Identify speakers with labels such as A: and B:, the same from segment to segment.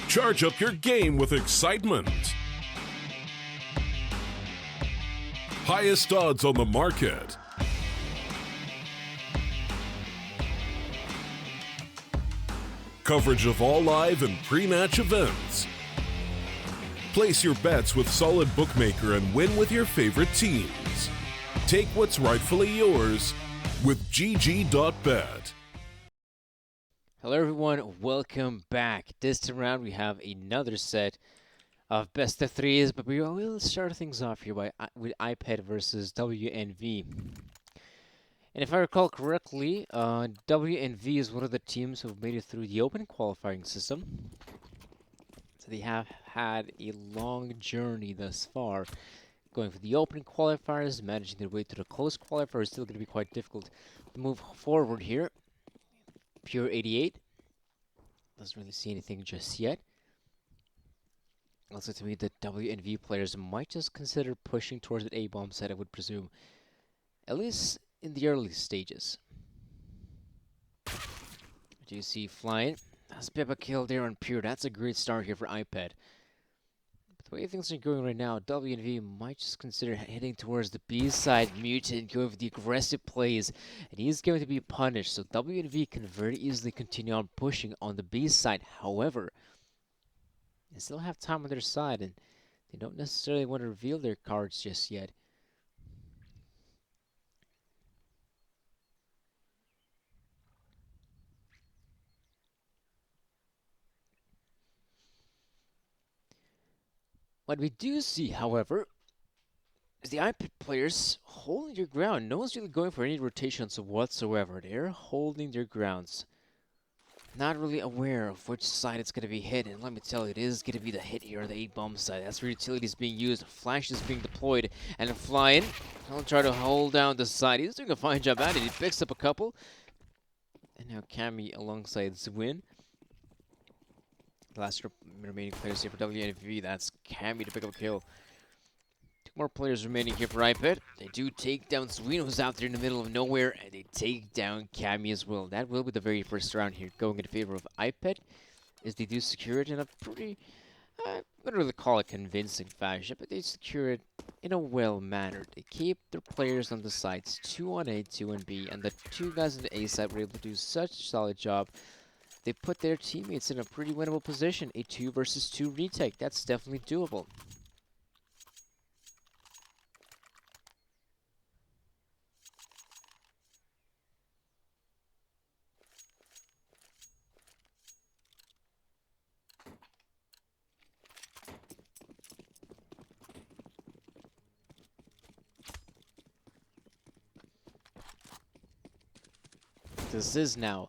A: Charge up your game with excitement. Highest odds on the market. Coverage of all live and pre-match events. Place your bets with solid bookmaker and win with your favorite teams. Take what's rightfully yours with GG.bet.
B: Hello everyone, welcome back. This time around we have another set of best of threes, but we will start things off here with iPet versus wNv. And if I recall correctly, wNv is one of the teams who have made it through the open qualifying system. So they have had a long journey thus far. Going for the open qualifiers, managing their way to the close qualifier is still going to be quite difficult to move forward here. Pure 88. Doesn't really see anything just yet. Also to me, the wNv players might just consider pushing towards the A-bomb side, I would presume. At least in the early stages. Do you see flying? That's a bit of a kill there on Pure. That's a great start here for iPet. The way things are going right now, wNv might just consider heading towards the B side. Mutant going for the aggressive plays, and he's going to be punished. So wNv can very easily continue on pushing on the B side. However, they still have time on their side, and they don't necessarily want to reveal their cards just yet. What we do see, however, is the iPet players holding their ground. No one's really going for any rotations whatsoever. They're holding their grounds. Not really aware of which side it's going to be hit. And let me tell you, it is going to be the hit here on the A-bomb side. That's where utility is being used. Flash is being deployed. And flying. He'll try to hold down the side. He's doing a fine job at it. He picks up a couple. And now Cammy alongside Zwin. The last remaining players here for wNv. That's Cammy to pick up a kill. Two more players remaining here for iPet. They do take down Zwin, who's out there in the middle of nowhere, and they take down Cammy as well. That will be the very first round here, going in favor of iPet, as they do secure it in a pretty, I wouldn't really call it convincing fashion, but they secure it in a well manner. They keep their players on the sides, 2 on A, 2 on B, and the two guys on the A side were able to do such a solid job. They put their teammates in a pretty winnable position. A 2 versus 2 retake. That's definitely doable. This is now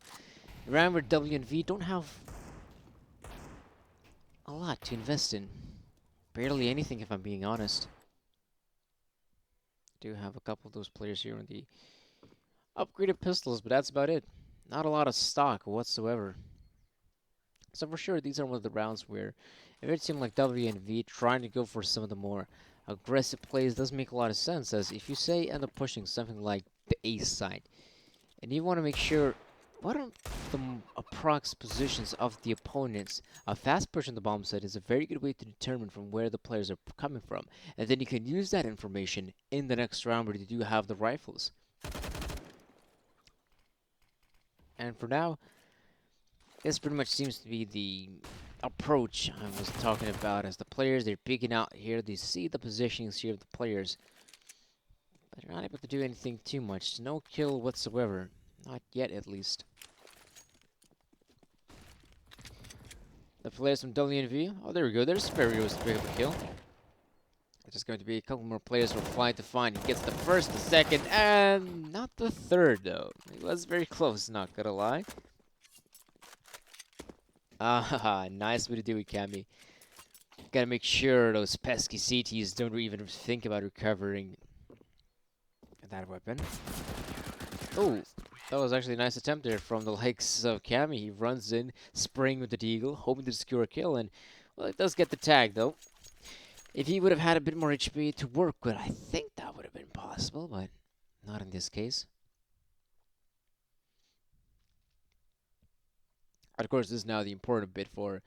B: around where wNv don't have a lot to invest in. Barely anything, if I'm being honest. Do have a couple of those players here on the upgraded pistols, but that's about it. Not a lot of stock whatsoever. So for sure, these are one of the rounds where if it seemed like wNv trying to go for some of the more aggressive plays does make a lot of sense, as if you say end up pushing something like the ace side, and you want to make sure what are the approx positions of the opponents. A fast push on the bomb side is a very good way to determine from where the players are coming from, and then you can use that information in the next round where you do have the rifles. And for now, this pretty much seems to be the approach I was talking about, as the players, they're peeking out here, they see the positionings here of the players, but they're not able to do anything too much. No kill whatsoever. Not yet, at least. The players from wNv. Oh, there we go. There's Sparrows to pick up a kill. There's just going to be a couple more players who are flying to find. He gets the first, the second, and not the third, though. He was very close, not gonna lie. Ah, nice way to do it, Cammy. Gotta make sure those pesky CTs don't even think about recovering that weapon. Oh, that was actually a nice attempt there from the likes of Cammy. He runs in, spraying with the deagle, hoping to secure a kill, and, well, it does get the tag, though. If he would have had a bit more HP to work with, I think that would have been possible, but not in this case. Of course, this is now the important bit for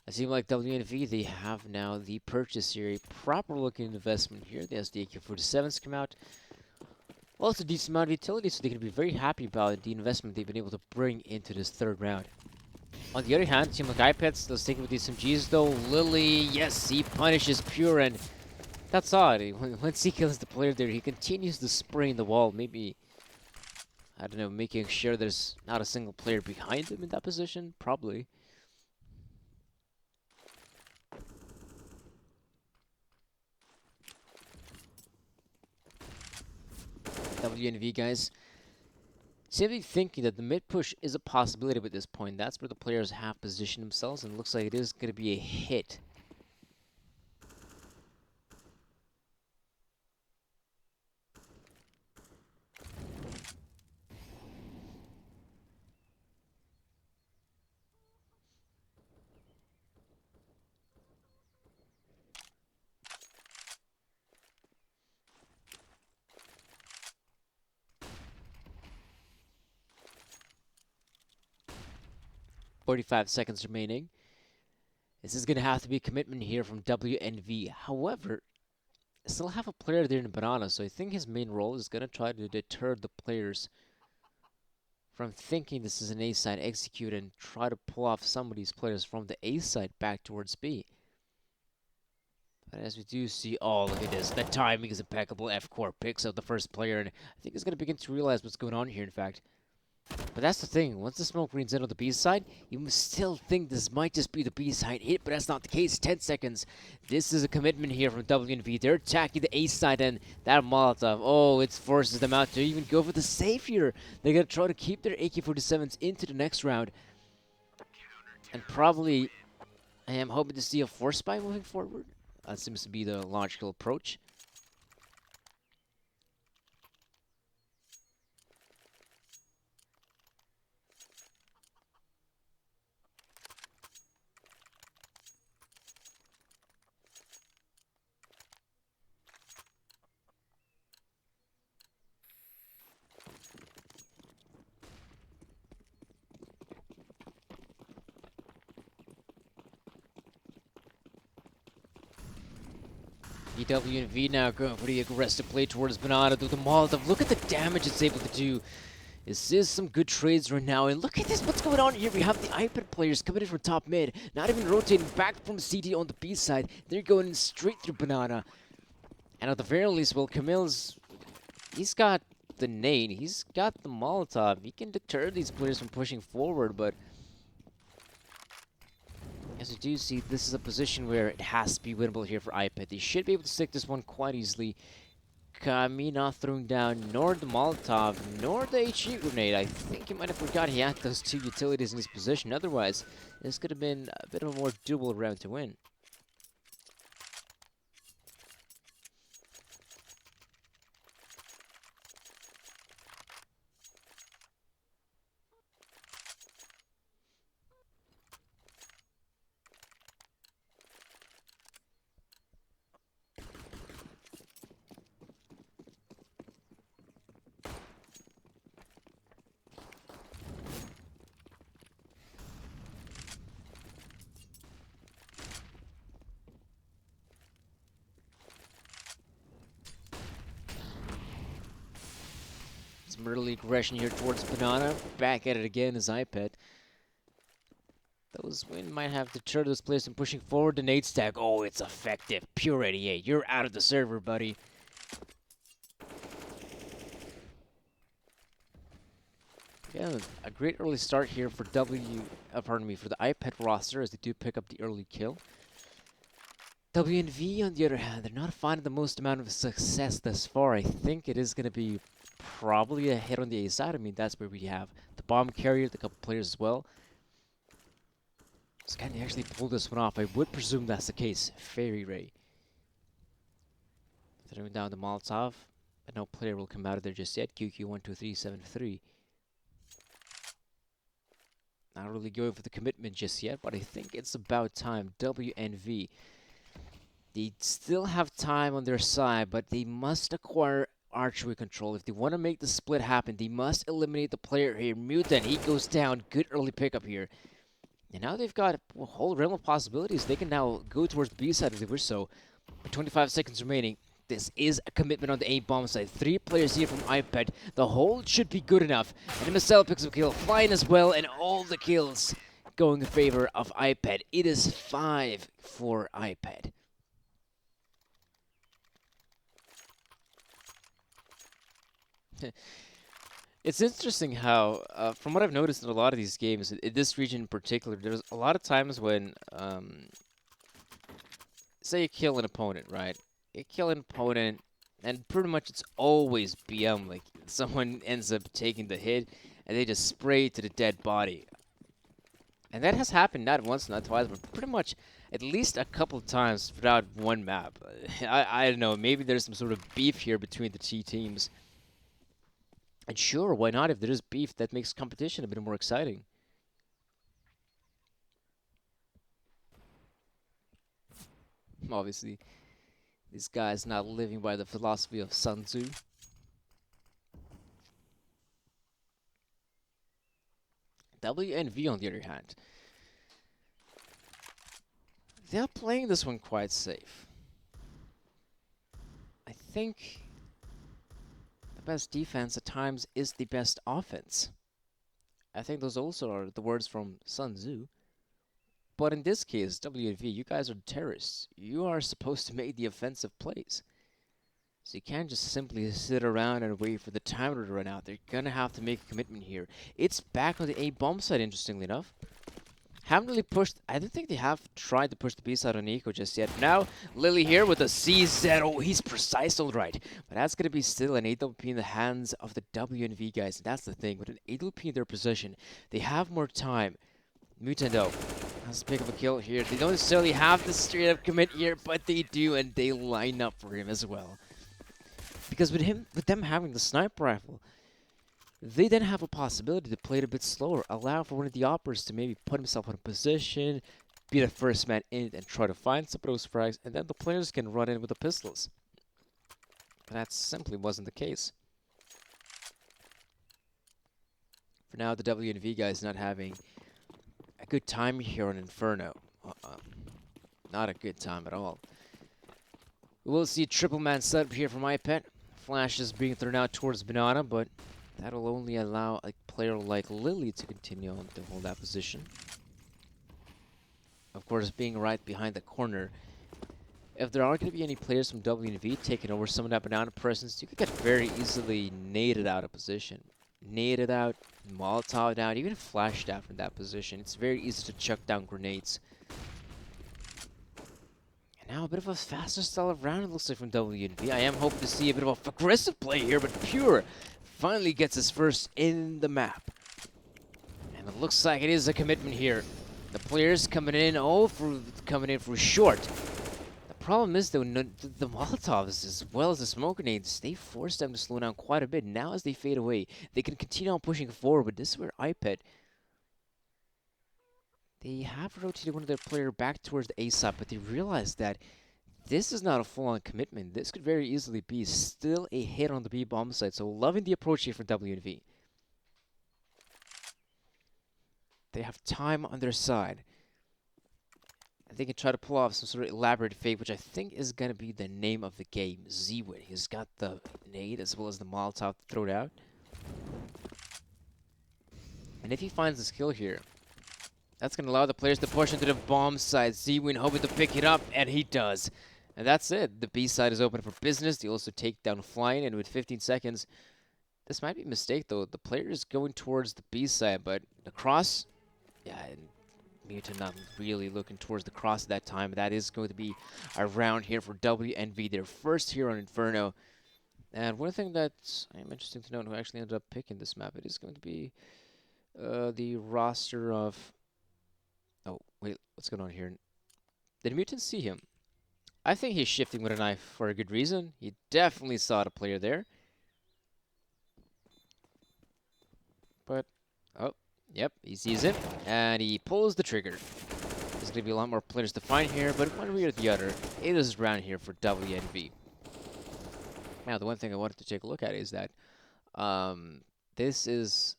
B: It seems like wNv, they have now the purchase here, a proper looking investment here. There's the AK-47s come out. Also, a decent amount of utility, so they can be very happy about the investment they've been able to bring into this third round. On the other hand, team like iPet still sticking with these SMGs though. Lily, yes, he punishes Pure, and that's odd. Once he kills the player there, he continues to spray in the wall. Maybe, I don't know, making sure there's not a single player behind him in that position? Probably. wNv guys, simply thinking that the mid push is a possibility at this point. That's where the players have positioned themselves, and it looks like it is going to be a hit. "45 seconds remaining. This is going to have to be a commitment here from wNv. However, I still have a player there in Banana, so I think his main role is going to try to deter the players from thinking this is an A side execute and try to pull off some of these players from the A side back towards B. But as we do see, oh, look at this. The timing is impeccable. F-Core picks out the first player, and I think he's going to begin to realize what's going on here, in fact. But that's the thing. Once the smoke greens in on the B side, you must still think this might just be the B side hit, but that's not the case. 10 seconds. This is a commitment here from wNv. They're attacking the A side, and that Molotov, oh, it forces them out to even go for the save here. They're going to try to keep their AK-47s into the next round. And probably, I am hoping to see a force spy moving forward. That seems to be the logical approach. wNv now going for the aggressive play towards Banana through the Molotov. Look at the damage it's able to do. This is some good trades right now. And look at this, what's going on here? We have the iPet players coming in from top mid, not even rotating back from CT on the B side. They're going straight through Banana. And at the very least, well, Camille's, he's got the nade, he's got the Molotov. He can deter these players from pushing forward, but as you do see, this is a position where it has to be winnable here for iPet. They should be able to stick this one quite easily. Kami not throwing down nor the Molotov, nor the HE grenade. I think he might have forgot he had those two utilities in his position. Otherwise, this could have been a bit of a more doable round to win. Some early aggression here towards Banana. Back at it again is iPet. Those win might have deterred those players from pushing forward. The nade stack. Oh, it's effective. Pure 88. You're out of the server, buddy. Yeah, a great early start here for for the iPet roster as they do pick up the early kill. wNv, on the other hand, they're not finding the most amount of success thus far. I think it is going to be probably a hit on the A side. I mean, that's where we have the bomb carrier, the couple players as well. So can they actually pull this one off? I would presume that's the case. Fairy Ray. Throwing down the Molotov, but no player will come out of there just yet. QQ12373. Not really going for the commitment just yet, but I think it's about time. wNv. They still have time on their side, but they must acquire archery control. If they want to make the split happen, they must eliminate the player here. Mutant, he goes down. Good early pickup here. And now they've got a whole realm of possibilities. They can now go towards the B side if they wish so. With 25 seconds remaining, this is a commitment on the A bomb side. 3 players here from iPet. The hold should be good enough. And Marcel picks up a kill, flying as well, and all the kills going in favor of iPet. It is 5 for iPet. It's interesting how, from what I've noticed in a lot of these games, in this region in particular, there's a lot of times when, say you kill an opponent, right? You kill an opponent, and pretty much it's always BM. Like, someone ends up taking the hit, and they just spray to the dead body. And that has happened not once, not twice, but pretty much at least a couple of times throughout one map. I don't know, maybe there's some sort of beef here between the two teams. And sure, why not? If there is beef, that makes competition a bit more exciting. Obviously, this guy's not living by the philosophy of Sun Tzu. wNv, on the other hand, they're playing this one quite safe. I think the best defense at times is the best offense. I think those also are the words from Sun Tzu. But in this case, wNv, you guys are terrorists. You are supposed to make the offensive plays. So you can't just simply sit around and wait for the timer to run out. They're going to have to make a commitment here. It's back on the A bomb side, interestingly enough. Haven't really pushed. I don't think they have tried to push the B side on Eco just yet. Now, Lily here with a CZ. Oh, he's precise all right. But that's going to be still an AWP in the hands of the wNv guys. And that's the thing. With an AWP in their possession, they have more time. Mutant, though, has to pick up a kill here. They don't necessarily have the straight up commit here, but they do, and they line up for him as well. Because with them having the sniper rifle, they then have a possibility to play it a bit slower, allow for one of the operators to maybe put himself in a position, be the first man in and try to find some of those frags, and then the players can run in with the pistols. But that simply wasn't the case. For now, the wNv guys not having a good time here on Inferno. Not a good time at all. We will see a triple man setup here from iPet. Flash is being thrown out towards Banana, but that'll only allow a player like Lily to continue on to hold that position. Of course, being right behind the corner. If there are going to be any players from wNv taking over some of that Banana presence, you could get very easily naded out of position. Naded out, Molotov out, even flashed out from that position. It's very easy to chuck down grenades. And now a bit of a faster style of round, it looks like, from wNv. I am hoping to see a bit of a aggressive play here, but Pure finally gets his first in the map. And it looks like it is a commitment here. The players coming in, coming in for short. The problem is, though, the Molotovs as well as the smoke grenades, they force them to slow down quite a bit. Now as they fade away, they can continue on pushing forward, but this is where iPet, they have rotated one of their player back towards the A side, but they realize that this is not a full-on commitment. This could very easily be still a hit on the B bomb side, so loving the approach here from wNv. They have time on their side. They can try to pull off some sort of elaborate fake, which I think is going to be the name of the game, Z-Win. He's got the nade as well as the Molotov to throw it out. And if he finds the skill here, that's going to allow the players to push into the bomb side. Z-Win hoping to pick it up, and he does. And that's it. The B side is open for business. They also take down Flying, and with 15 seconds, this might be a mistake, though. The player is going towards the B side, but the cross, yeah, Mutant not really looking towards the cross at that time. That is going to be a round here for wNv, their first here on Inferno. And one thing that's interesting to note, who actually ended up picking this map, it is going to be the roster of... Oh, wait, what's going on here? Did Mutant see him? I think he's shifting with a knife for a good reason. He definitely saw the player there. But, oh. Yep, he sees it, and he pulls the trigger. There's going to be a lot more players to find here, but one way or the other, it is round here for wNv. Now, the one thing I wanted to take a look at is that this is...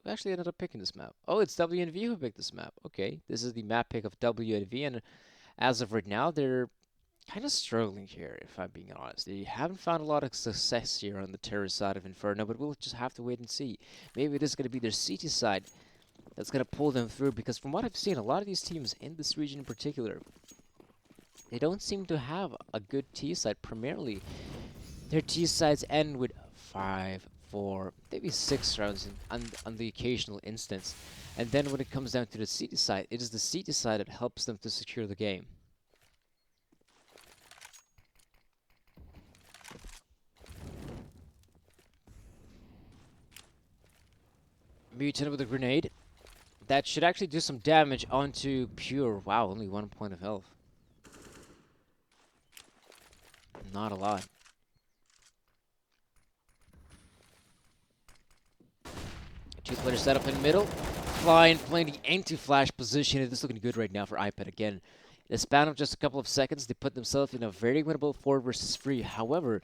B: Who actually ended up picking this map? Oh, it's wNv who picked this map. Okay, this is the map pick of wNv, and as of right now, they're kind of struggling here, if I'm being honest. They haven't found a lot of success here on the terrorist side of Inferno, but we'll just have to wait and see. Maybe it is going to be their CT side that's going to pull them through, because from what I've seen, a lot of these teams in this region in particular, they don't seem to have a good T side primarily. Their T sides end with 5, 4, maybe 6 rounds on the occasional instance. And then when it comes down to the CT side, it is the CT side that helps them to secure the game. Mutant with a grenade. That should actually do some damage onto Pure. Wow, only 1 point of health. Not a lot. Two players set up in the middle. Flying, playing the anti-flash position. It is looking good right now for iPet again. In a span of just a couple of seconds, they put themselves in a very winnable 4 versus 3. However,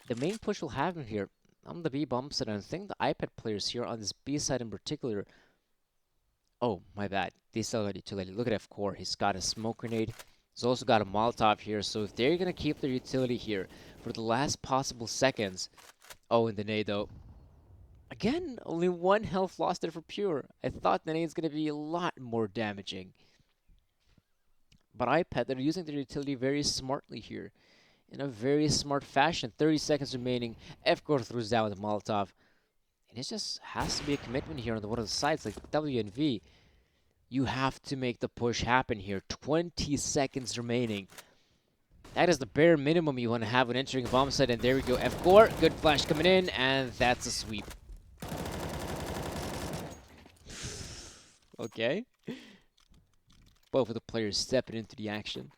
B: the main push will happen here on the B bumps, and I think the iPad players here on this B side in particular. Oh, my bad. They still got utility. Look at F-Core. He's got a smoke grenade. He's also got a Molotov here. So if they're going to keep their utility here for the last possible seconds. Oh, and the nade though. Again, only 1 health lost there for Pure. I thought the nade's going to be a lot more damaging. But iPad, they're using their utility very smartly here. In a very smart fashion. 30 seconds remaining. F-Core throws down with the Molotov. And it just has to be a commitment here on one of the sides, like wNv. You have to make the push happen here. 20 seconds remaining. That is the bare minimum you want to have when entering a bomb site. And there we go, F-Core. Good flash coming in, and that's a sweep. Okay. Both of the players stepping into the action.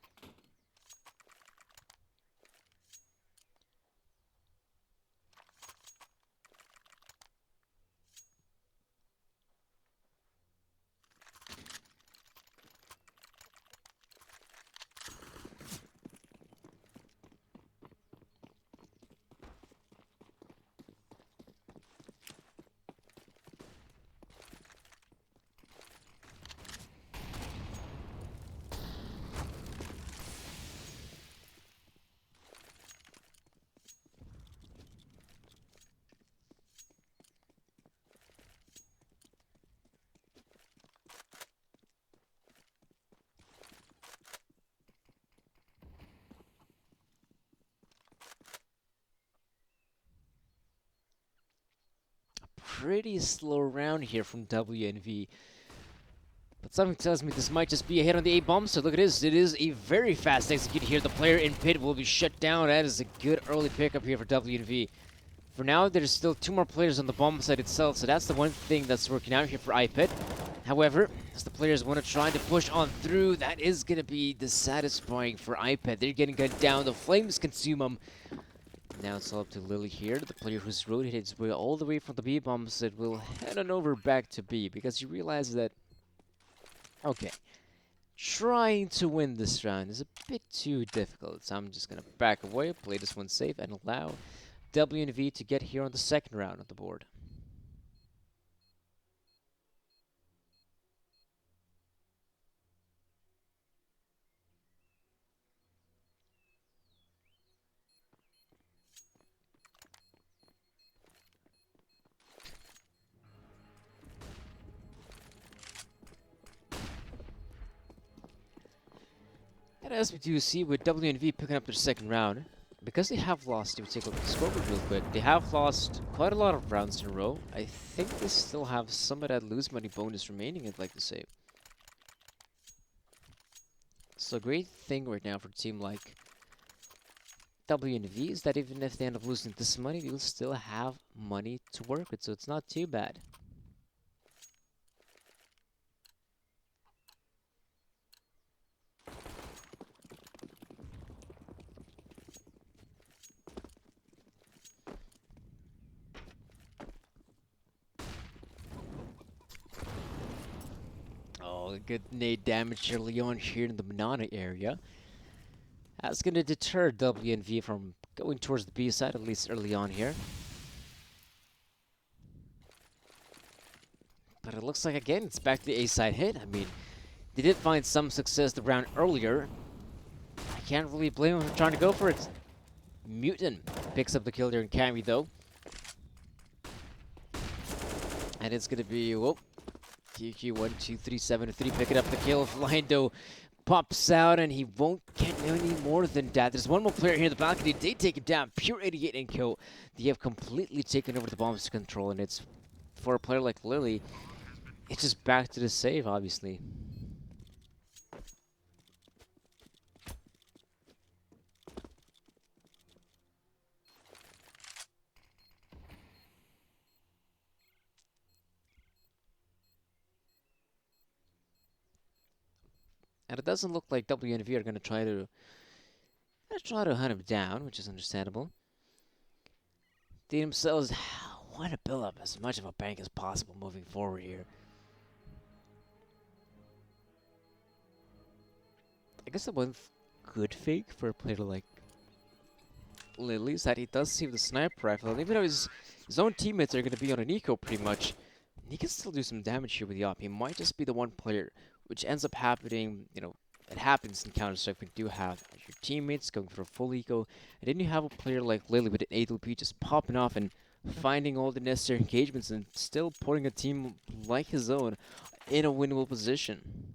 B: Pretty slow round here from wNv. But something tells me this might just be a hit on the A-bomb, so look at this. It is a very fast execute here. The player in pit will be shut down. That is a good early pickup here for wNv. For now, there's still 2 more players on the bomb site itself, so that's the one thing that's working out here for iPet. However, as the players want to try to push on through, that is going to be dissatisfying for iPet. They're getting gunned down. The flames consume them. Now it's all up to Lily here, the player who's rotated his way all the way from the B bomb site will head on over back to B because you realize that, okay, trying to win this round is a bit too difficult. So I'm just going to back away, play this one safe, and allow wNv to get here on the second round of the board. And as we do see with wNv picking up their second round, because they have lost, if we take a look at the scoreboard real quick, they have lost quite a lot of rounds in a row. I think they still have some of that lose money bonus remaining, I'd like to say. So a great thing right now for a team like wNv is that even if they end up losing this money, they will still have money to work with, so it's not too bad. Oh, good nade damage early on here in the Manana area. That's going to deter wNv from going towards the B side, at least early on here. But it looks like, again, it's back to the A-side hit. I mean, they did find some success the round earlier. I can't really blame him for trying to go for it. Mutant picks up the kill there in Cammy, though. And it's going to be, whoop, QQ12373 picking up the kill. Lindo pops out, and he won't get any more than that. There's one more player here in the balcony. They take him down. Pure 88 and kill. They have completely taken over the bomb's control, and it's, for a player like Lily, it's just back to the save, obviously. And it doesn't look like wNv are going to try to hunt him down, which is understandable. They themselves want to build up as much of a bank as possible moving forward here. I guess the one good fake for a player like Lily is that he does see the sniper rifle, and even though his own teammates are going to be on an eco pretty much, he can still do some damage here with the op. He might just be the one player, which ends up happening, you know, it happens in Counter-Strike when you do have your teammates going for a full eco, and then you have a player like Lily with an AWP just popping off and finding all the necessary engagements and still putting a team like his own in a winnable position.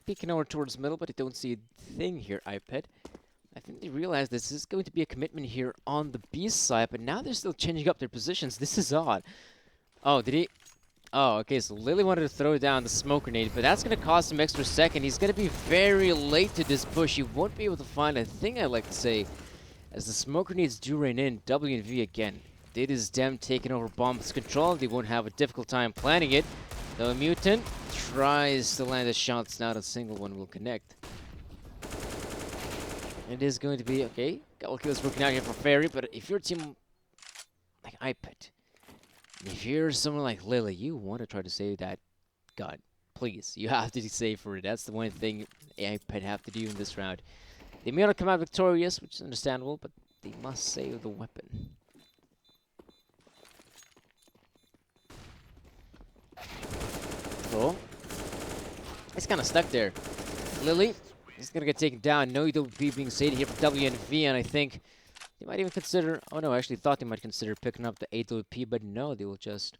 B: Peeking over towards middle, but I don't see a thing here, iPet. I think they realize this is going to be a commitment here on the B side, but now they're still changing up their positions. This is odd. Oh, did he? Oh, okay, so Lily wanted to throw down the smoke grenade, but that's going to cost him extra second. He's going to be very late to this push. He won't be able to find a thing, I like to say, as the smoke grenades do rain in. wNv again. It is them taking over bomb's control. They won't have a difficult time planning it. The Mutant tries to land his shots, not a single one will connect. It is going to be, okay, couple kills working out here for Fairy, but if you're a team like iPet, if you're someone like Lily, you want to try to save that gun. Please, you have to save for it. That's the one thing iPet have to do in this round. They may not come out victorious, which is understandable, but they must save the weapon. Oh, it's kind of stuck there. Lily is going to get taken down. No EWP being saved here for wNv, and I think they might even consider... Oh no, I actually thought they might consider picking up the AWP, but no, they will just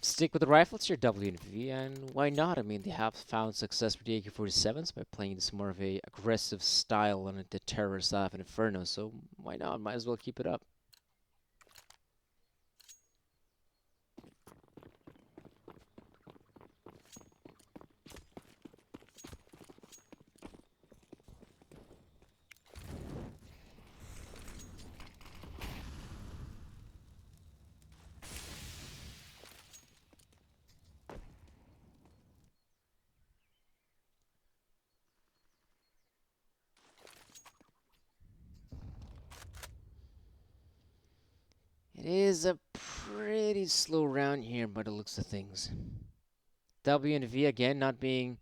B: stick with the rifle. It's your wNv, and why not? I mean, they have found success with the AK-47s by playing this more of a aggressive style on the terror side of Inferno, so why not? Might as well keep it up. It is a pretty slow round here by the looks of things. wNv again not being,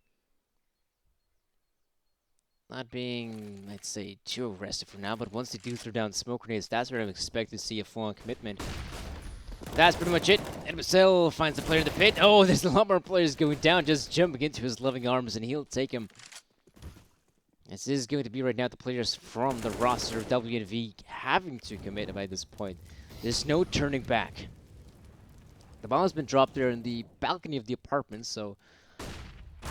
B: I'd say, too aggressive for now, but once they do throw down smoke grenades, that's where I expect to see a full-on commitment. That's pretty much it. Edmacel finds the player in the pit. Oh, there's a lot more players going down, just jumping into his loving arms, and he'll take him. This is going to be right now the players from the roster of wNv having to commit by this point. There's no turning back. The bomb has been dropped there in the balcony of the apartment, so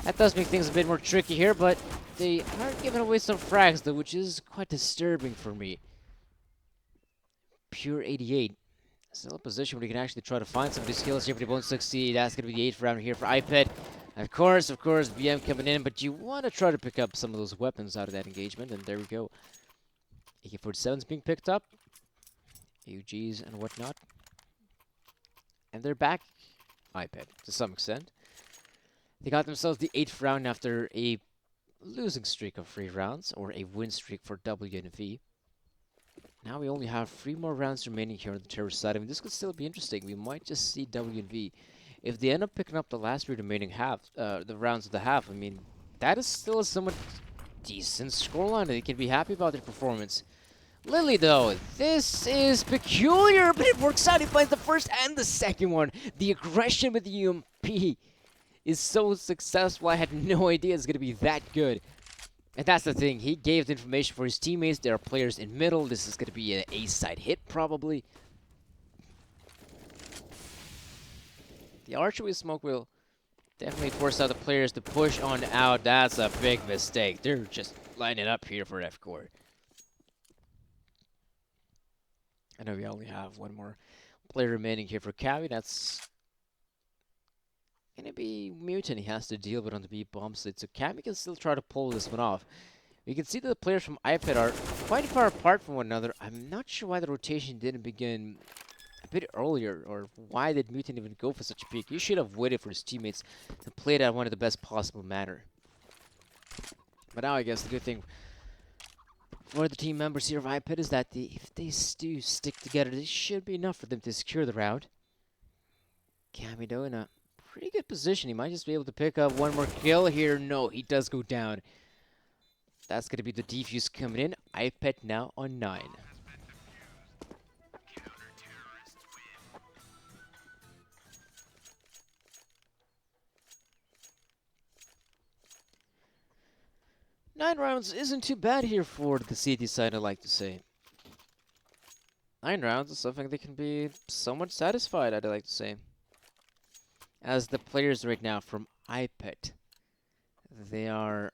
B: that does make things a bit more tricky here, but they are giving away some frags, though, which is quite disturbing for me. Pure 88. Still a position where you can actually try to find some of these kills here, but he won't succeed. That's going to be the 8th round here for iPet. Of course, BM coming in, but you want to try to pick up some of those weapons out of that engagement, and there we go. AK-47's being picked up. UGs and whatnot. And they're back, iPet, to some extent. They got themselves the 8th round after a losing streak of 3 rounds, or a win streak for wNv. Now we only have 3 more rounds remaining here on the terror side. I mean, this could still be interesting. We might just see wNv. If they end up picking up the last 3 remaining the rounds of the half, I mean, that is still a somewhat decent scoreline. They can be happy about their performance. Lily, though, this is peculiar, but it works out. He finds the first and the second one. The aggression with the UMP is so successful. I had no idea it's going to be that good. And that's the thing. He gave the information for his teammates. There are players in middle. This is going to be an A-side hit, probably. The archery smoke will definitely force out the players to push on out. That's a big mistake. They're just lining up here for F-Core. I know we only have 1 more player remaining here for Cavi. That's going to be Mutant he has to deal with on the B bomb site. So Cavi can still try to pull this one off. We can see that the players from iPet are quite far apart from one another. I'm not sure why the rotation didn't begin a bit earlier, or why did Mutant even go for such a peak. He should have waited for his teammates to play it at one of the best possible manner. But now I guess the good thing for the team members here of iPet is that if they do stick together, this should be enough for them to secure the round. Camido in a pretty good position. He might just be able to pick up 1 more kill here. No, he does go down. That's going to be the defuse coming in. iPet now on 9. Nine rounds isn't too bad here for the CT side, I like to say. 9 rounds is something they can be somewhat satisfied, I'd like to say. As the players right now from iPet, they are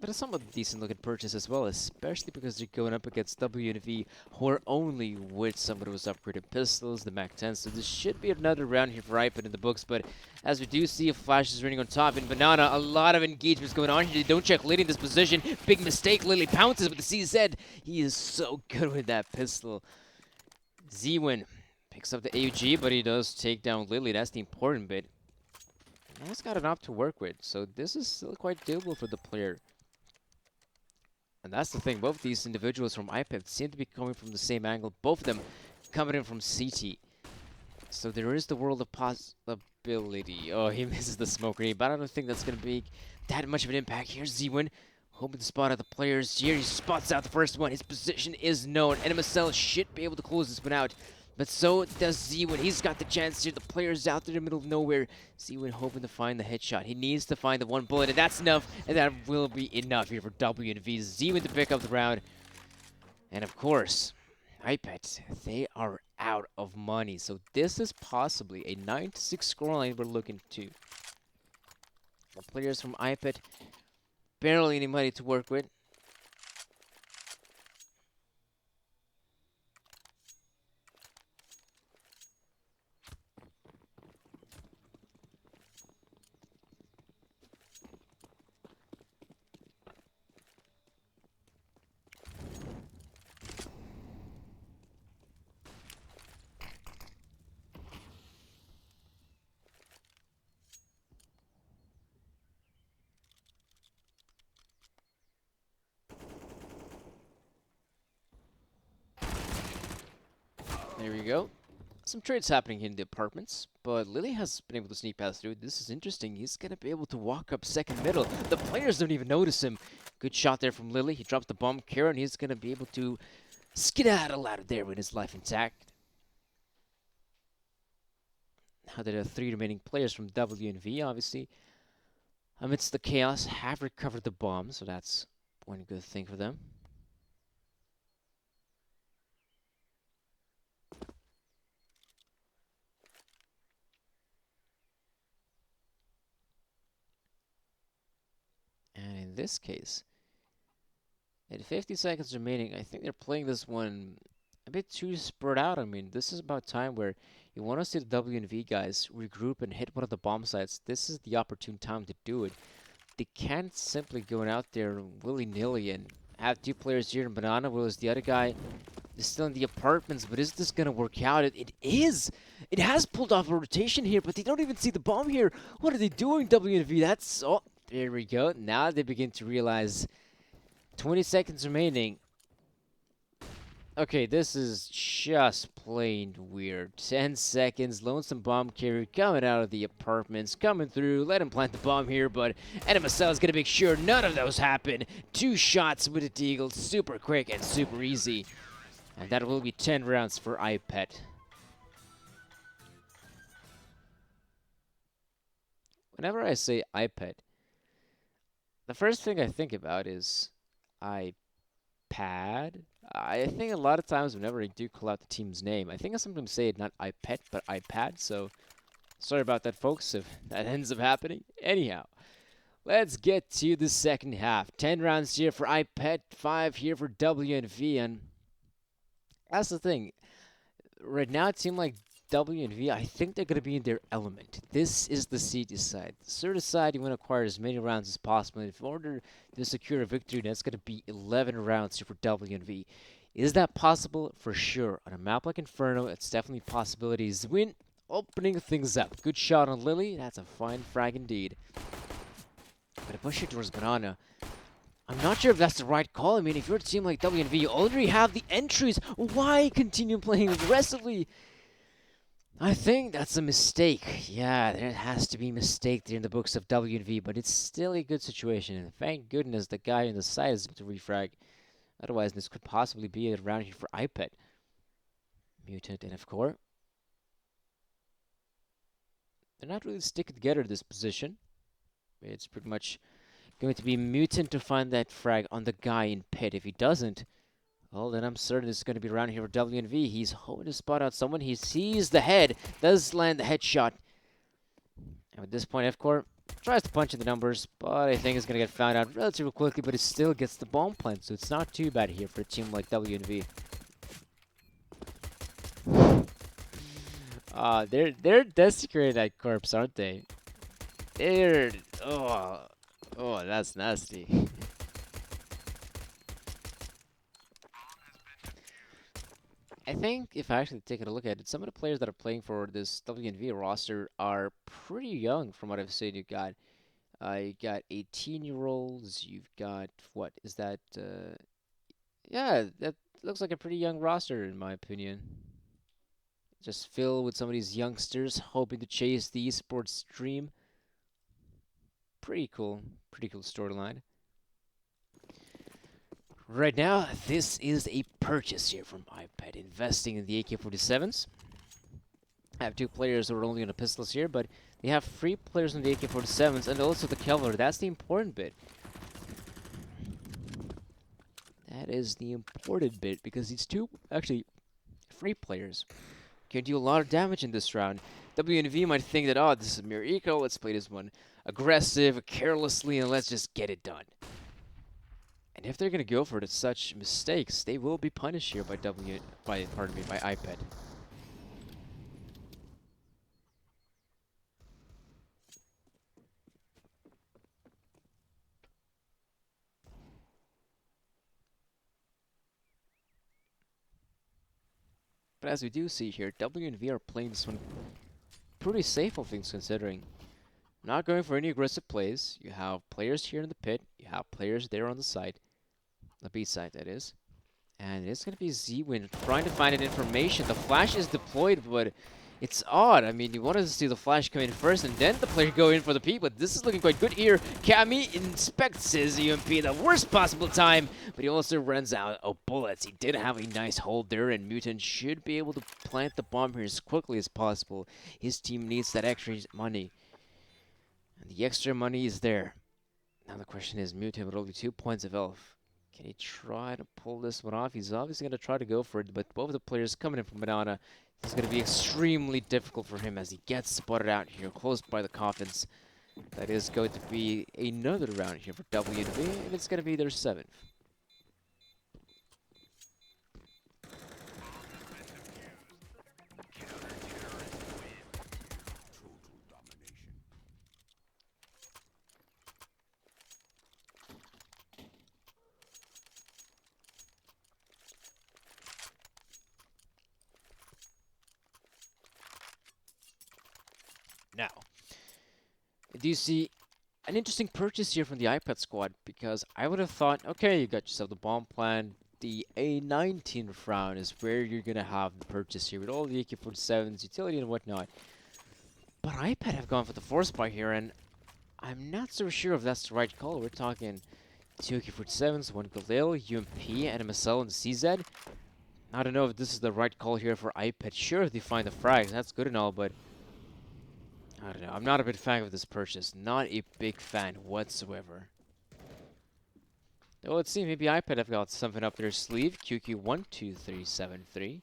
B: but a somewhat decent looking purchase as well, especially because they're going up against wNv, who are only with some of those upgraded pistols, the MAC-10. So this should be another round here for iPet in the books, but as we do see, Flash is running on top, and Banana, a lot of engagements going on here. They don't check Lily in this position. Big mistake. Lily pounces with the CZ. He is so good with that pistol. Zwin picks up the AUG, but he does take down Lily. That's the important bit. And he's got an op to work with, so this is still quite doable for the player. And that's the thing, both these individuals from iPet seem to be coming from the same angle, both of them coming in from CT. So there is the world of possibility. Oh, he misses the smoke grenade, but I don't think that's going to be that much of an impact. Here's Zwin, hoping to spot out the players here. He spots out the first one. His position is known. NMSL should be able to close this one out. But so does Zwin. He's got the chance here. The player's out there in the middle of nowhere. Zwin hoping to find the headshot. He needs to find the 1 bullet, and that's enough. And that will be enough here for wNv. Zwin to pick up the round. And of course, iPet, they are out of money. So this is possibly a 9-6 scoreline we're looking to. The players from iPet, barely any money to work with. There we go. Some trades happening here in the apartments, but Lily has been able to sneak past through. This is interesting. He's going to be able to walk up second middle. The players don't even notice him. Good shot there from Lily. He drops the bomb carrier, and he's going to be able to skedaddle out of there with his life intact. Now there are 3 remaining players from wNv, obviously. Amidst the chaos, have recovered the bomb, so that's one good thing for them. And in this case, at 50 seconds remaining, I think they're playing this one a bit too spread out. I mean, this is about time where you want to see the wNv guys regroup and hit one of the bomb sites. This is the opportune time to do it. They can't simply go out there willy-nilly and have 2 players here in Banana, whereas the other guy is still in the apartments. But is this going to work out? It is! It has pulled off a rotation here, but they don't even see the bomb here. What are they doing, wNv? That's... Oh, there we go. Now they begin to realize 20 seconds remaining. Okay, this is just plain weird. 10 seconds, lonesome bomb carrier coming out of the apartments, coming through, let him plant the bomb here, but Edemasel is going to make sure none of those happen. 2 shots with a deagle, super quick and super easy. And that will be 10 rounds for iPet. Whenever I say iPet, the first thing I think about is iPad. I think a lot of times whenever I do call out the team's name, I think I sometimes say it not iPet, but iPad, so sorry about that, folks, if that ends up happening. Anyhow, let's get to the second half. 10 rounds here for iPet, 5 here for wNv, and that's the thing. Right now, it seems like wNv, I think they're going to be in their element. This is the seed side. The Certus side, you want to acquire as many rounds as possible. In order to secure a victory, that's going to be 11 rounds here for wNv. Is that possible? For sure. On a map like Inferno, it's definitely possibilities. Win, opening things up. Good shot on Lily. That's a fine frag indeed. But a push it towards Banana. I'm not sure if that's the right call. I mean, if you're a team like wNv, you already have the entries. Why continue playing aggressively? I think that's a mistake. Yeah, there has to be a mistake there in the books of wNv, but it's still a good situation. And thank goodness the guy on the side is able to refrag. Otherwise, this could possibly be a round here for iPet. Mutant and FCore. They're not really sticking together in this position. It's pretty much going to be Mutant to find that frag on the guy in pit. If he doesn't, well, then I'm certain it's going to be around here for wNv. He's hoping to spot out someone. He sees the head, does land the headshot. And at this point, FCore tries to punch in the numbers, but I think it's going to get found out relatively quickly, but it still gets the bomb plant, so it's not too bad here for a team like wNv. They're desecrating that corpse, aren't they? They're oh that's nasty. I think if I actually take a look at it, some of the players that are playing for this wNv roster are pretty young from what I've seen. You got 18-year-olds. You've got what is that? Yeah, that looks like a pretty young roster in my opinion. Just filled with some of these youngsters hoping to chase the esports dream. Pretty cool storyline. Right now, this is a purchase here from iPet, investing in the AK-47s. I have 2 players who are only on the pistols here, but they have 3 players on the AK-47s and also the Kevlar. That's the important bit. That is the important bit because these 2, actually 3 players, can do a lot of damage in this round. wNv might think that, oh, this is a mere eco, let's play this one aggressive, carelessly, and let's just get it done. And if they're going to go for such mistakes, they will be punished here by iPet. But as we do see here, wNv are playing this one pretty safe, all things considering. Not going for any aggressive plays. You have players here in the pit. You have players there on the side. The B side, that is. And it's going to be Z-Win trying to find an information. The flash is deployed, but it's odd. I mean, you wanted to see the flash come in first and then the player go in for the P, but this is looking quite good here. Cammy inspects his UMP the worst possible time, but he also runs out of bullets. He did have a nice hold there, and Mutant should be able to plant the bomb here as quickly as possible. His team needs that extra money. And the extra money is there. Now the question is, Mutant with only 2 points of health. Can he try to pull this one off? He's obviously going to try to go for it, but both of the players coming in from Banana, it's going to be extremely difficult for him as he gets spotted out here, close by the coffins. That is going to be another round here for wNv, and it's going to be their 7th. Now, do you see an interesting purchase here from the iPet squad? Because I would have thought, okay, you got yourself the bomb plan, the A19 round is where you're gonna have the purchase here with all the AK-47s, utility and whatnot. But iPet have gone for the force buy here, and I'm not so sure if that's the right call. We're talking 2 AK-47s, 1 Galil, UMP, and MSL and CZ. I don't know if this is the right call here for iPet. Sure, if they find the frags, that's good and all, but I don't know. I'm not a big fan of this purchase. Not a big fan whatsoever. Well, let's see. Maybe iPet have got something up their sleeve. QQ12373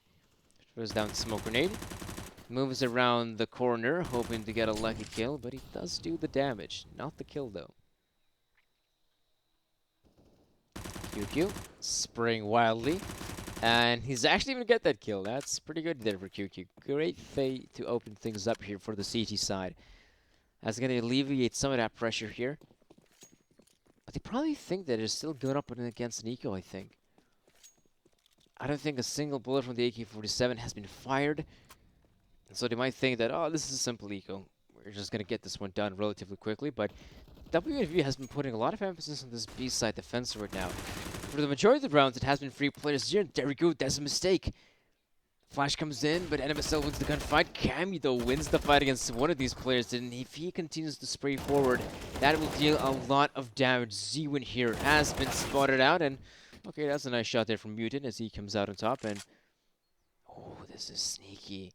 B: throws down the smoke grenade. Moves around the corner, hoping to get a lucky kill, but he does do the damage. Not the kill, though. QQ spraying wildly. And he's actually going to get that kill. That's pretty good there for QQ. Great way to open things up here for the CT side. That's going to alleviate some of that pressure here. But they probably think that it's still going up against an eco, I think. I don't think a single bullet from the AK-47 has been fired. So they might think that, oh, this is a simple eco. We're just going to get this one done relatively quickly. But wNv has been putting a lot of emphasis on this B-side defense right now. For the majority of the rounds, it has been free players here. There we go, that's a mistake. Flash comes in, but NMSL wins the gunfight. Cammy, though, wins the fight against one of these players. And if he continues to spray forward, that will deal a lot of damage. Z-Win here has been spotted out. And, okay, that's a nice shot there from Mutant as he comes out on top. And, oh, this is sneaky.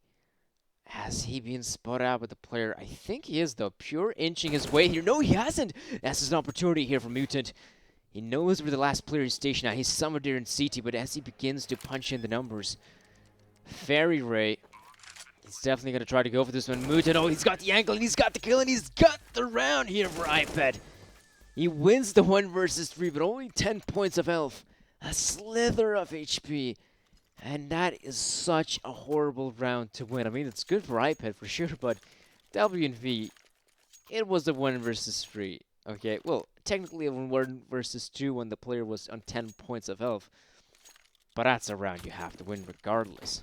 B: Has he been spotted out with the player? I think he is, though. Pure inching his way here. No, he hasn't. That's his opportunity here for Mutant. He knows where the last player is stationed now. He's somewhere there in CT, but as he begins to punch in the numbers, Fairy Ray, he's definitely going to try to go for this one. Mutant, oh, he's got the angle, and he's got the kill, and he's got the round here for iPet. He wins the 1 versus 3, but only 10 points of health. A slither of HP. And that is such a horrible round to win. I mean, it's good for iPet for sure, but wNv, it was a 1 versus 3. Okay, well, technically a 1 versus 2 when the player was on 10 points of health. But that's a round you have to win regardless.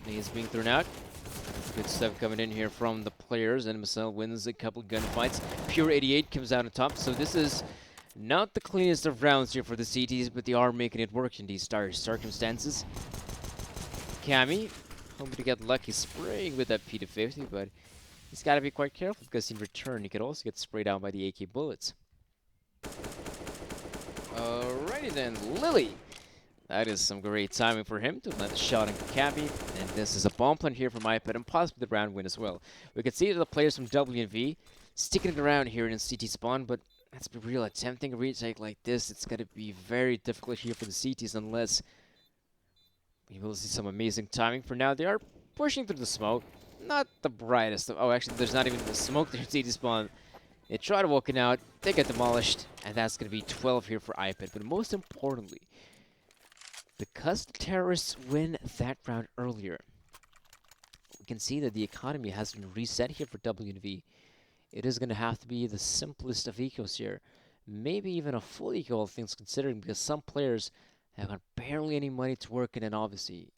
B: He's being thrown out. Good stuff coming in here from the players. NMSL wins a couple gunfights. Pure 88 comes out on top. So this is not the cleanest of rounds here for the CTs, but they are making it work in these dire circumstances. Cammy, hoping to get lucky spraying with that P250, but he's got to be quite careful because in return he could also get sprayed out by the AK bullets. Alrighty then, Lily. That is some great timing for him to let the shot in Cammy, and this is a bomb plant here from iPet and possibly the round win as well. We can see the players from wNv sticking it around here in CT spawn, but let's be real, attempting a retake like this, it's going to be very difficult here for the CTs unless we will see some amazing timing. For now, they are pushing through the smoke. Not the brightest. Oh, actually, there's not even the smoke there in CT spawn. They try to walk it out, they get demolished, and that's going to be 12 here for iPet. But most importantly, because the terrorists win that round earlier, we can see that the economy has been reset here for wNv. It is going to have to be the simplest of ecos here. Maybe even a full eco, all things considering, because some players have got barely any money to work in, and obviously,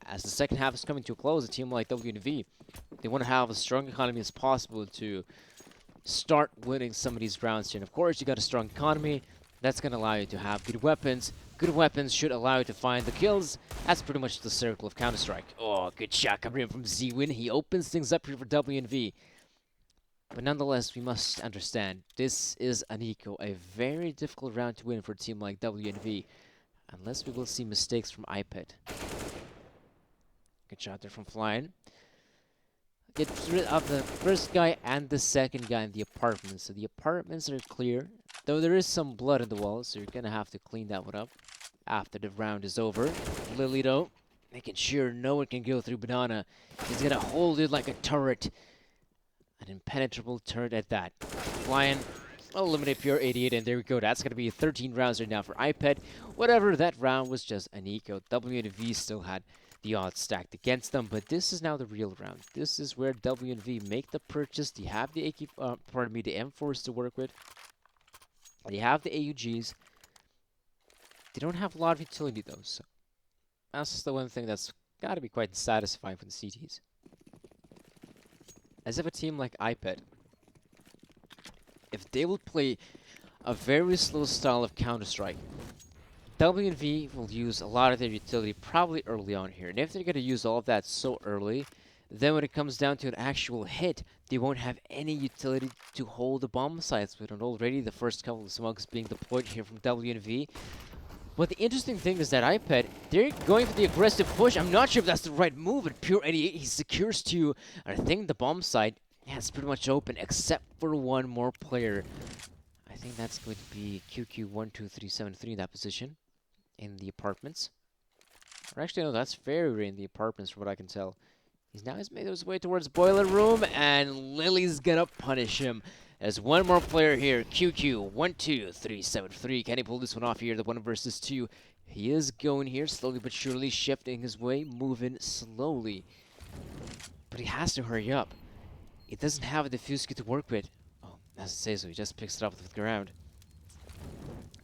B: as the second half is coming to a close, a team like wNv, they want to have as strong economy as possible to start winning some of these rounds here. And of course, you got a strong economy. That's going to allow you to have good weapons. Good weapons should allow you to find the kills. That's pretty much the circle of Counter-Strike. Oh, good shot coming in from Z-Win. He opens things up here for wNv. But nonetheless, we must understand, this is an eco, a very difficult round to win for a team like wNv. Unless we will see mistakes from iPet. Good shot there from Flying. Get rid of the first guy and the second guy in the apartments. So the apartments are clear. Though there is some blood in the wall, so you're going to have to clean that one up after the round is over. Lily, though, making sure no one can go through Banana. He's going to hold it like a turret. An impenetrable turret at that. Flying. Eliminate Pure 88, and there we go. That's going to be 13 rounds right now for iPet. Whatever, that round was just an eco. wNv still had the odds stacked against them, but this is now the real round. This is where wNv make the purchase. They have the the M4s to work with. They have the AUGs. They don't have a lot of utility though, so that's the one thing that's got to be quite satisfying for the CTs. as if a team like iPet, if they will play a very slow style of Counter-Strike, wNv will use a lot of their utility probably early on here. And if they're going to use all of that so early, then when it comes down to an actual hit, they won't have any utility to hold the bomb sites with. And already the first couple of smokes being deployed here from wNv. But the interesting thing is that iPet, they're going for the aggressive push. I'm not sure if that's the right move, but Pure 88, he secures two. And I think the bomb site, yeah, it's pretty much open except for one more player. I think that's going to be QQ12373 in that position in the apartments. Or actually, no, that's Fairy in the apartments from what I can tell. He's made his way towards Boiler Room, and Lily's gonna punish him. There's one more player here, QQ12373. Can he pull this one off here, the 1 versus 2? He is going here, slowly but surely, shifting his way, moving slowly. But he has to hurry up. He doesn't have a diffuse kit to work with. Oh, as it says so, he just picks it up with the ground.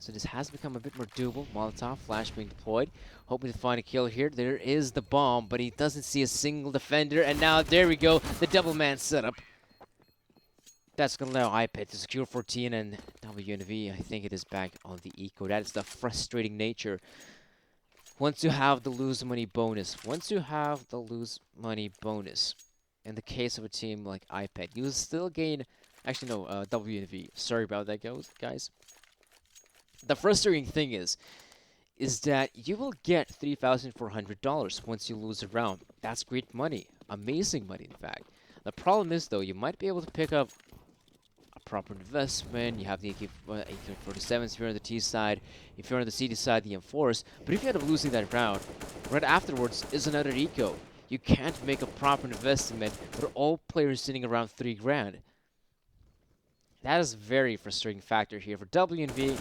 B: So this has become a bit more doable. Molotov, flash being deployed. Hoping to find a kill here. There is the bomb, but he doesn't see a single defender. And now, there we go, the double man setup. That's going to allow iPet to secure 14, and wNv, I think it is back on the eco. That is the frustrating nature. Once you have the lose money bonus, in the case of a team like iPet, you will still gain, actually no, wNv. Sorry about that, guys. The frustrating thing is that you will get $3,400 once you lose a round. That's great money. Amazing money, in fact. The problem is, though, you might be able to pick up a proper investment. You have the AK-47s if you're on the T side. If you're on the CD side, the M4s. But if you end up losing that round, right afterwards is another eco. You can't make a proper investment for all players sitting around 3 grand. That is a very frustrating factor here for wNv.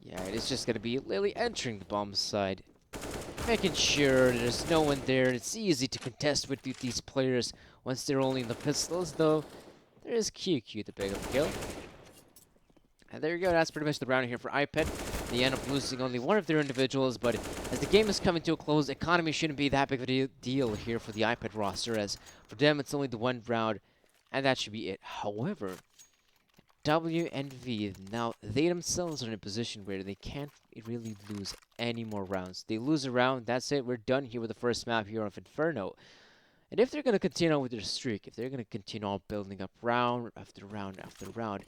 B: Yeah, it is just going to be Lily entering the bomb side, making sure there's no one there. It's easy to contest with these players once they're only in the pistols, though. There is QQ to pick up a kill. And there you go, that's pretty much the round here for iPet. They end up losing only one of their individuals, but as the game is coming to a close, economy shouldn't be that big of a deal here for the iPet roster, as for them it's only the 1 round, and that should be it. However, wNv, now they themselves are in a position where they can't really lose any more rounds. They lose a round, that's it, we're done here with the first map here of Inferno. And if they're going to continue on with their streak, if they're going to continue on building up round after round after round,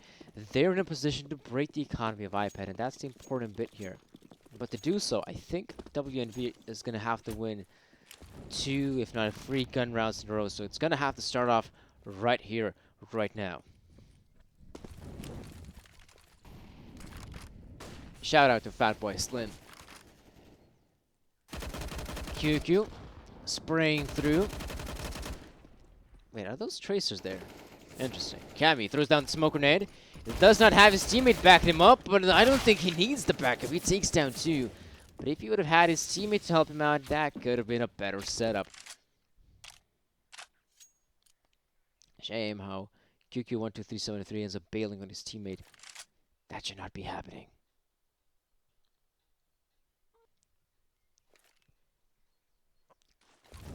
B: they're in a position to break the economy of iPet, and that's the important bit here. But to do so, I think wNv is going to have to win 2, if not 3 gun rounds in a row, so it's going to have to start off right here, right now. Shout out to Fatboy Slim. QQ spraying through. Wait, are those tracers there? Interesting. Cammy throws down the smoke grenade. He does not have his teammate backing him up, but I don't think he needs the backup. He takes down 2. But if he would have had his teammate to help him out, that could have been a better setup. Shame how QQ12373 ends up bailing on his teammate. That should not be happening.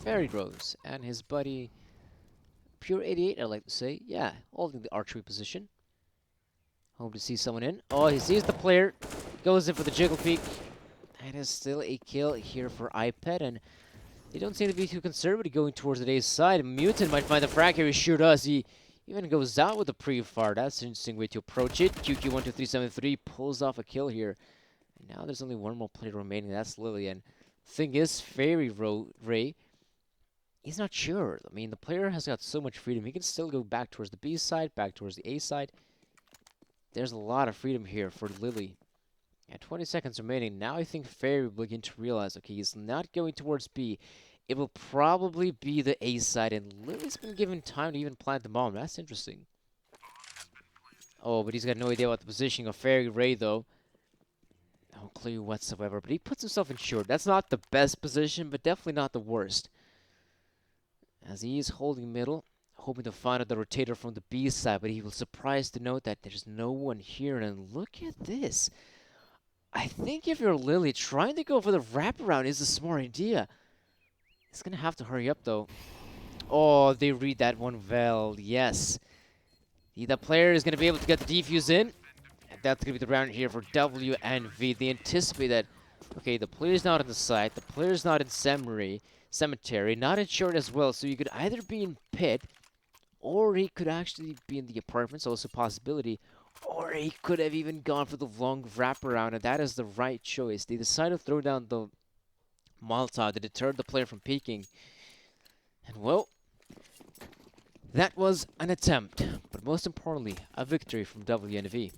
B: Fairy Rose and his buddy Pure 88, I'd like to say. Yeah, holding the archery position. Hope to see someone in. Oh, he sees the player. Goes in for the jiggle peek. That is still a kill here for iPet, and they don't seem to be too conservative going towards the A's side. Mutant might find the frag here. He sure does. He even goes out with a pre-fire. That's an interesting way to approach it. QQ12373 pulls off a kill here. And now there's only one more player remaining. That's Lily. And thing is, Fairy Ray, he's not sure. I mean, the player has got so much freedom. He can still go back towards the B side, back towards the A side. There's a lot of freedom here for Lily. At 20 seconds remaining, now I think Fairy will begin to realize, okay, he's not going towards B. It will probably be the A side, and Lily's been given time to even plant the bomb. That's interesting. Oh, but he's got no idea about the positioning of Fairy Ray, though. No clue whatsoever, but he puts himself in short. That's not the best position, but definitely not the worst. As he is holding middle, hoping to find out the rotator from the B side, but he was surprised to note that there's no one here. And look at this. I think if you're Lily, trying to go for the wraparound is a smart idea. He's going to have to hurry up, though. Oh, they read that one well. Yes. The player is going to be able to get the defuse in. And that's going to be the round here for wNv. They anticipate that, okay, the player's not on the site, the player's not in cemetery, not in short as well. So you could either be in pit, or he could actually be in the apartments, also a possibility. Or he could have even gone for the long wraparound, and that is the right choice. They decided to throw down the Molotov to deter the player from peeking. And well, that was an attempt, but most importantly, a victory from wNv.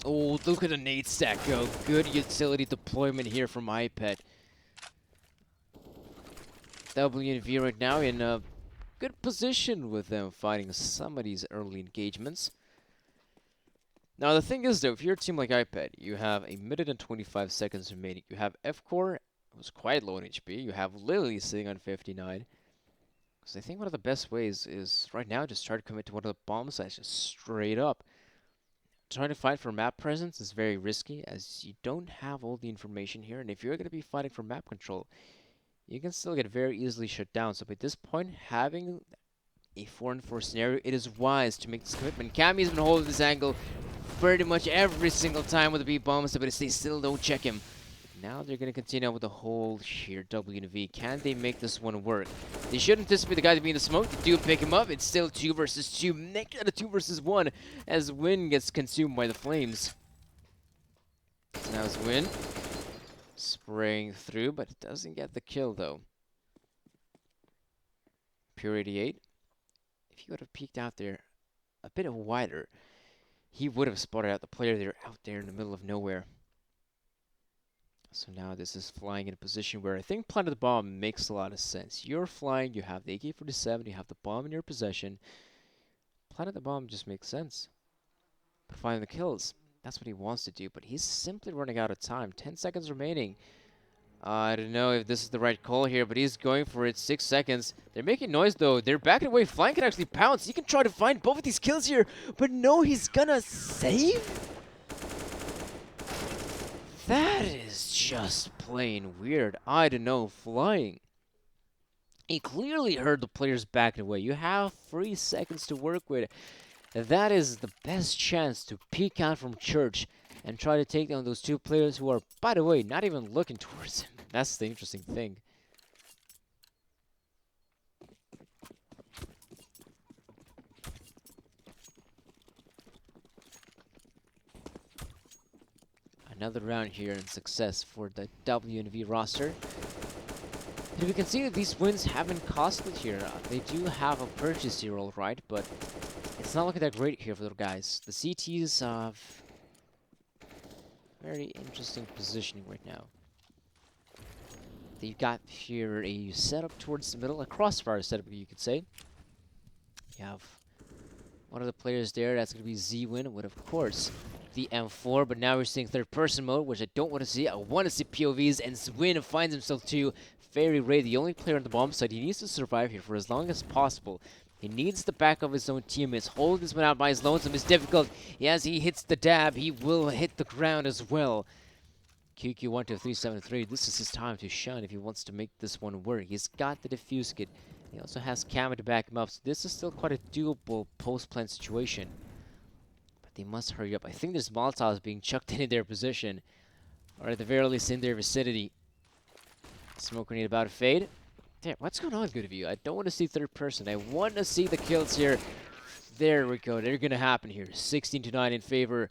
B: Oh, look at the nade stack go. Good utility deployment here from iPet. wNv right now in a good position with them fighting some of these early engagements. Now the thing is though, if you're a team like iPet, you have a minute and 25 seconds remaining. You have F-Core, who's quite low in HP. You have Lily sitting on 59. So I think one of the best ways is right now just try to commit to one of the bomb sites just straight up. Trying to fight for map presence is very risky as you don't have all the information here, and if you're going to be fighting for map control, you can still get very easily shut down. So at this point, having a 4-on-4 scenario, it is wise to make this commitment. Cammy's been holding this angle pretty much every single time with the B-bombs, but they still don't check him. Now they're going to continue with the hold here, wNv. Can they make this one work? They should anticipate the guy to be in the smoke. They do pick him up. It's still 2 versus 2. Make it a 2 versus 1 as wN gets consumed by the flames. Now it's wN spraying through, but it doesn't get the kill though. Pure 88. If he would have peeked out there a bit wider, he would have spotted out the player there out there in the middle of nowhere. So now this is flying in a position where I think planting the bomb makes a lot of sense. You're flying, you have the AK-47, you have the bomb in your possession. Planting the bomb just makes sense. But finding the kills, that's what he wants to do, but he's simply running out of time. 10 seconds remaining. I don't know if this is the right call here, but he's going for it. 6 seconds. They're making noise though. They're backing away. Flying can actually pounce. He can try to find both of these kills here, but no, he's gonna save? That is just plain weird. I don't know, flying. He clearly heard the players backing away. You have 3 seconds to work with. That is the best chance to peek out from church and try to take down those 2 players who are, by the way, not even looking towards him. That's the interesting thing. Another round here in success for the wNv roster. And we can see that these wins haven't costed here. They do have a purchase here, all right, but it's not looking that great here for the guys. The CTs have very interesting positioning right now. They've got here a setup towards the middle, a crossfire setup, you could say. You have one of the players there, that's going to be zwin with, of course, the M4, but now we're seeing third-person mode, which I don't want to see. I want to see POVs, and zwin finds himself too. Fairy Ray, the only player on the bomb side, he needs to survive here for as long as possible. He needs the back of his own teammates. Holding this one out by his lonesome is difficult. As he hits the dab, he will hit the ground as well. QQ12373, this is his time to shine if he wants to make this one work. He's got the defuse kit. He also has Kama to back him up, so this is still quite a doable post-plant situation. But they must hurry up. I think there's Molotovs being chucked in their position, or at the very least in their vicinity. Smoke grenade about to fade. Damn, what's going on, good of you? I don't want to see third person. I want to see the kills here. There we go. They're going to happen here. 16-9 in favor.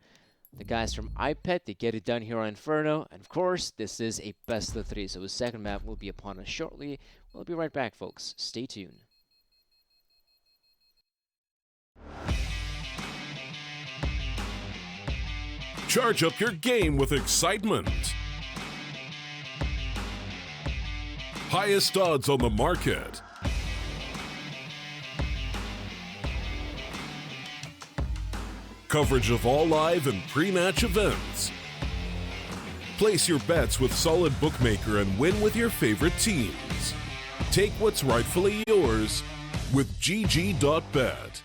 B: The guys from iPet, they get it done here on Inferno. And of course, this is a best of 3. So the second map will be upon us shortly. We'll be right back, folks. Stay tuned.
A: Charge up your game with excitement. Highest odds on the market. Coverage of all live and pre-match events. Place your bets with solid bookmaker and win with your favorite teams. Take what's rightfully yours with GG.bet.